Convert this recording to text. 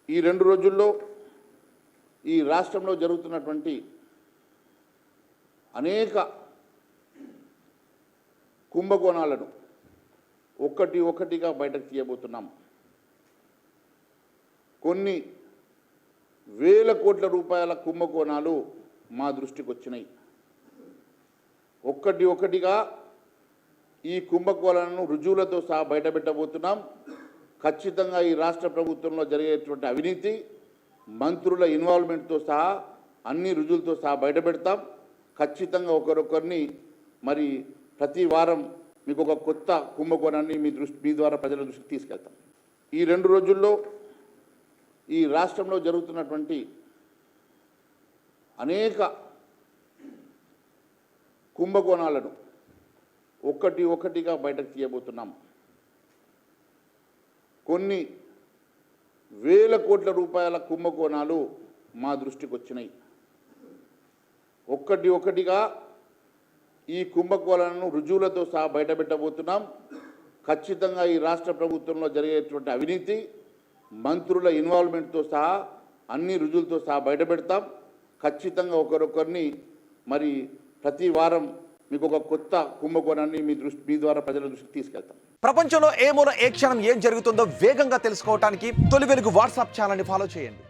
ఈ 2 రోజుల్లో ఈ రాష్ట్రంలో జరుగుతున్నటువంటి అనేక కుంభకోణాలను ఒక్కటిగా బయటకు తీయబోతున్నాం. కొన్ని వేల కోట్ల రూపాయల కుంభకోణాలు మా దృష్టికి వచ్చినాయి. ఒక్కటిగా ఈ కుంభకోణాలను రుజువులతో సహా బయటపెట్టబోతున్నాం. ఖచ్చితంగా ఈ రాష్ట్ర ప్రభుత్వంలో జరిగేటువంటి అవినీతి, మంత్రుల ఇన్వాల్వ్మెంట్తో సహా అన్ని రుజువులతో సహా బయటపెడతాం. ఖచ్చితంగా ఒకరొకరిని మరి ప్రతి వారం మీకు ఒక కొత్త కుంభకోణాన్ని మీ ద్వారా ప్రజల దృష్టికి తీసుకెళ్తాం. ఈ 2 రోజుల్లో ఈ రాష్ట్రంలో జరుగుతున్నటువంటి అనేక కుంభకోణాలను ఒక్కటిగా బయటకు తీయబోతున్నాం. కొన్ని వేల కోట్ల రూపాయల కుంభకోణాలు మా దృష్టికి వచ్చినాయి. ఒక్కటిగా ఈ కుంభకోణాలను రుజువులతో సహా బయటపెట్టబోతున్నాం. ఖచ్చితంగా ఈ రాష్ట్ర ప్రభుత్వంలో జరిగేటువంటి అవినీతి, మంత్రుల ఇన్వాల్వ్మెంట్తో సహా అన్ని రుజువులతో సహా బయటపెడతాం. ఖచ్చితంగా ఒకరొకరిని మరి ప్రతి వారం మీకు ఒక కొత్త కుంభకోణాన్ని మీ ద్వారా ప్రజల దృష్టికి తీసుకెళ్తాం. ప్రపంచంలో ఏ మూల ఏ క్షణం ఏం జరుగుతుందో వేగంగా తెలుసుకోవడానికి తొలి వెలుగు వాట్సాప్ ఛానల్ని ఫాలో చేయండి.